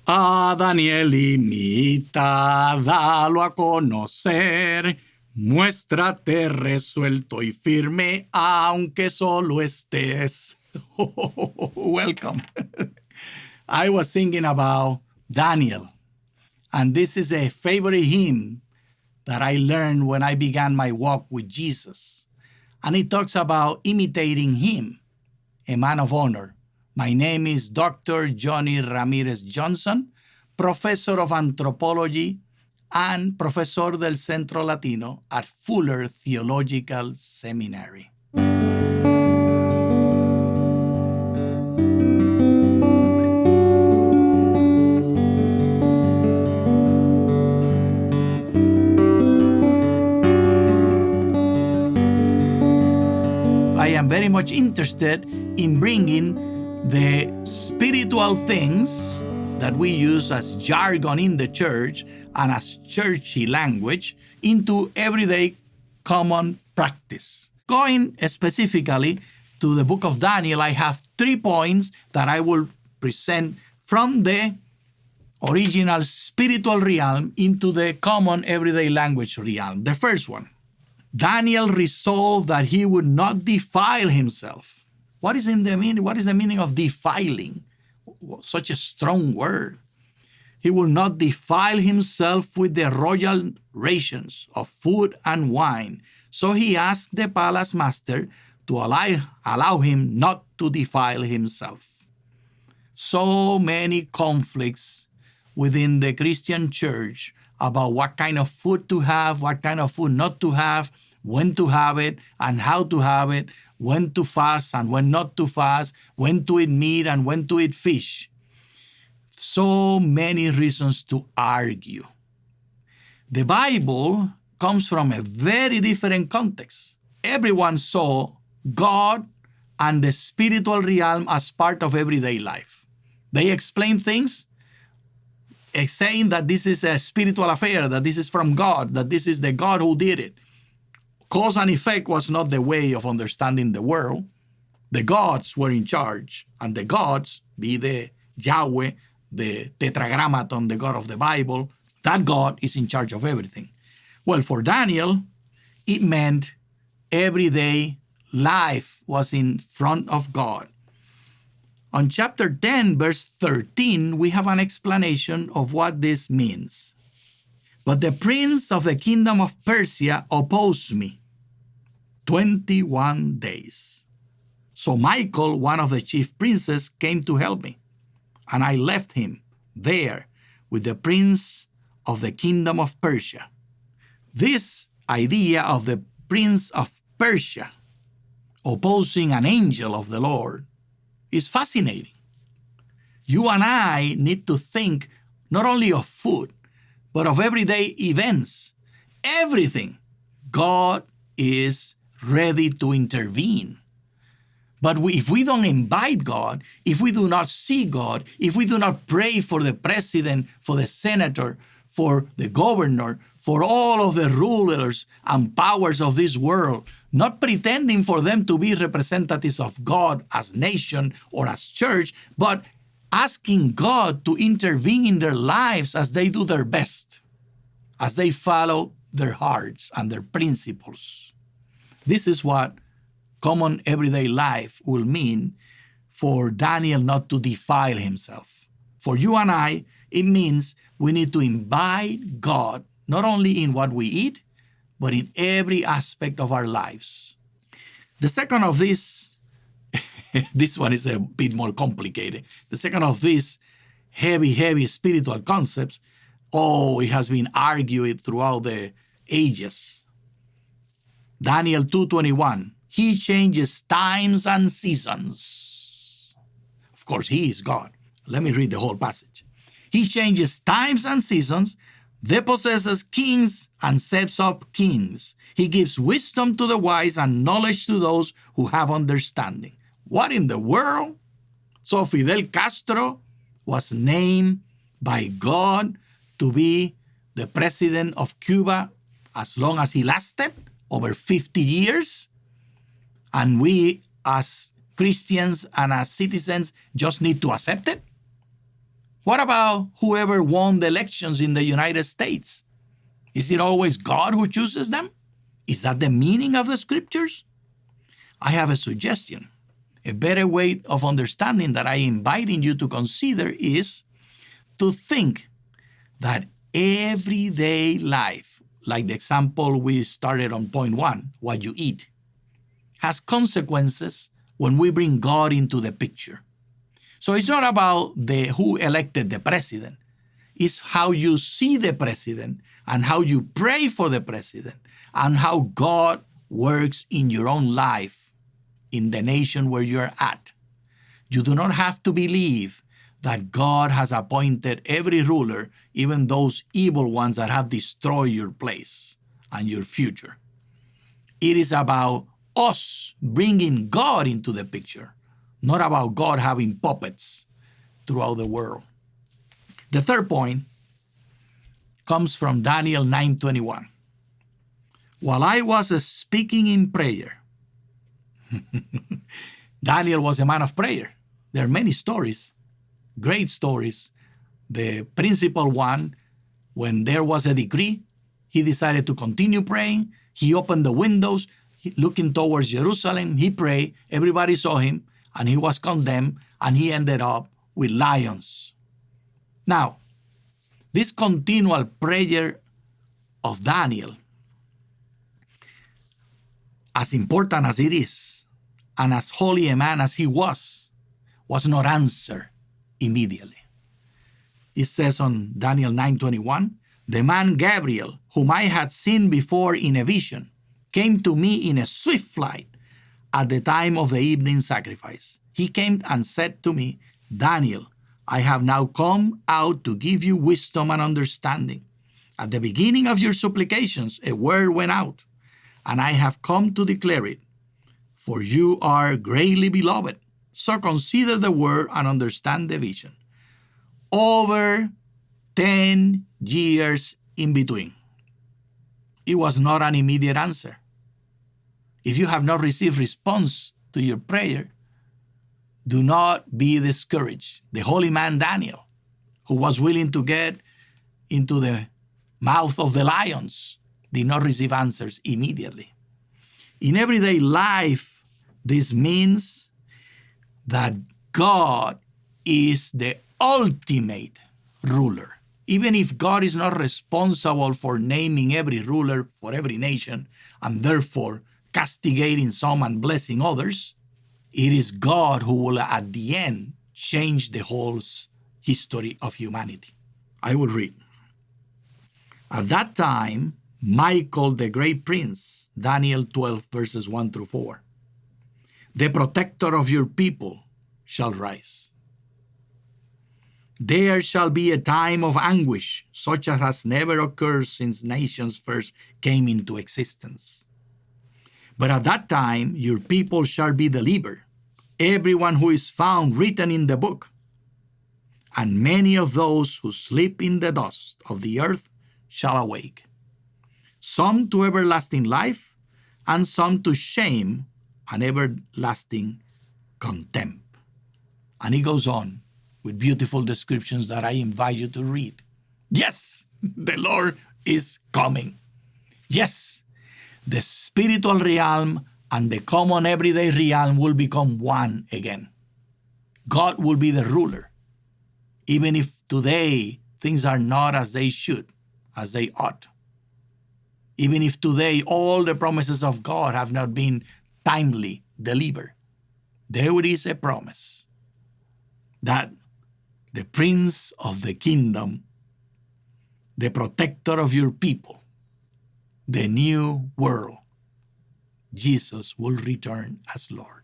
A Daniel imita, dalo a conocer, muéstrate resuelto y firme, aunque solo estés. Welcome. I was thinking about Daniel, and this is a favorite hymn that I learned when I began my walk with Jesus. And it talks about imitating him, a man of honor. My name is Dr. Johnny Ramírez-Johnson, professor of anthropology and professor del Centro Latino at Fuller Theological Seminary. I am very much interested in bringing the spiritual things that we use as jargon in the church and as churchy language into everyday common practice. Going specifically to the book of Daniel, I have 3 points that I will present from the original spiritual realm into the common everyday language realm. The first one, Daniel resolved that he would not defile himself. What is the meaning of defiling? Such a strong word. He will not defile himself with the royal rations of food and wine. So he asked the palace master to allow him not to defile himself. So many conflicts within the Christian church about what kind of food to have, what kind of food not to have, when to have it, and how to have it, when to fast and when not to fast, when to eat meat and when to eat fish. So many reasons to argue. The Bible comes from a very different context. Everyone saw God and the spiritual realm as part of everyday life. They explain things saying that this is a spiritual affair, that this is from God, that this is the God who did it. Cause and effect was not the way of understanding the world. The gods were in charge, and the gods, be the Yahweh, the Tetragrammaton, the God of the Bible, that God is in charge of everything. Well, for Daniel, it meant everyday life was in front of God. On chapter 10, verse 13, we have an explanation of what this means. But the prince of the kingdom of Persia opposed me 21 days. So Michael, one of the chief princes, came to help me, and I left him there with the prince of the kingdom of Persia. This idea of the prince of Persia opposing an angel of the Lord is fascinating. You and I need to think not only of food, but of everyday events. Everything. God is ready to intervene. But if we don't invite God, if we do not see God, if we do not pray for the president, for the senator, for the governor, for all of the rulers and powers of this world, not pretending for them to be representatives of God as nation or as church, but asking God to intervene in their lives as they do their best, as they follow their hearts and their principles. This is what common everyday life will mean for Daniel not to defile himself. For you and I, it means we need to invite God not only in what we eat, but in every aspect of our lives. The second of this, this one is a bit more complicated. The second of these heavy spiritual concepts, it has been argued throughout the ages. Daniel 2:21, he changes times and seasons. Of course, he is God. Let me read the whole passage. He changes times and seasons, depossesses kings and sets up kings. He gives wisdom to the wise and knowledge to those who have understanding. What in the world? So Fidel Castro was named by God to be the president of Cuba as long as he lasted, over 50 years. And we as Christians and as citizens just need to accept it? What about whoever won the elections in the United States? Is it always God who chooses them? Is that the meaning of the scriptures? I have a suggestion. A better way of understanding that I am inviting you to consider is to think that everyday life, like the example we started on point 1, what you eat, has consequences when we bring God into the picture. So it's not about who elected the president. It's how you see the president and how you pray for the president and how God works in your own life in the nation where you're at. You do not have to believe that God has appointed every ruler, even those evil ones that have destroyed your place and your future. It is about us bringing God into the picture, not about God having puppets throughout the world. The third point comes from Daniel 9:21. While I was speaking in prayer, Daniel was a man of prayer. There are many stories, great stories. The principal one, when there was a decree, he decided to continue praying. He opened the windows, looking towards Jerusalem. He prayed. Everybody saw him, and he was condemned, and he ended up with lions. Now, this continual prayer of Daniel, as important as it is, and as holy a man as he was not answered immediately. It says on Daniel 9:21, the man Gabriel, whom I had seen before in a vision, came to me in a swift flight at the time of the evening sacrifice. He came and said to me, Daniel, I have now come out to give you wisdom and understanding. At the beginning of your supplications, a word went out, and I have come to declare it. For you are greatly beloved. So consider the word and understand the vision. Over 10 years in between. It was not an immediate answer. If you have not received response to your prayer, do not be discouraged. The holy man Daniel, who was willing to get into the mouth of the lions, did not receive answers immediately. In everyday life, this means that God is the ultimate ruler. Even if God is not responsible for naming every ruler for every nation and therefore castigating some and blessing others, it is God who will at the end change the whole history of humanity. I will read. At that time, Michael, the great prince, Daniel 12, verses 1 through 4. The protector of your people shall rise. There shall be a time of anguish, such as has never occurred since nations first came into existence. But at that time, your people shall be delivered, everyone who is found written in the book. And many of those who sleep in the dust of the earth shall awake, some to everlasting life, and some to shame and everlasting contempt. And he goes on with beautiful descriptions that I invite you to read. Yes, the Lord is coming. Yes, the spiritual realm and the common everyday realm will become one again. God will be the ruler, even if today things are not as they should, as they ought. Even if today all the promises of God have not been timely delivered, there is a promise that the Prince of the Kingdom, the protector of your people, the new world, Jesus will return as Lord.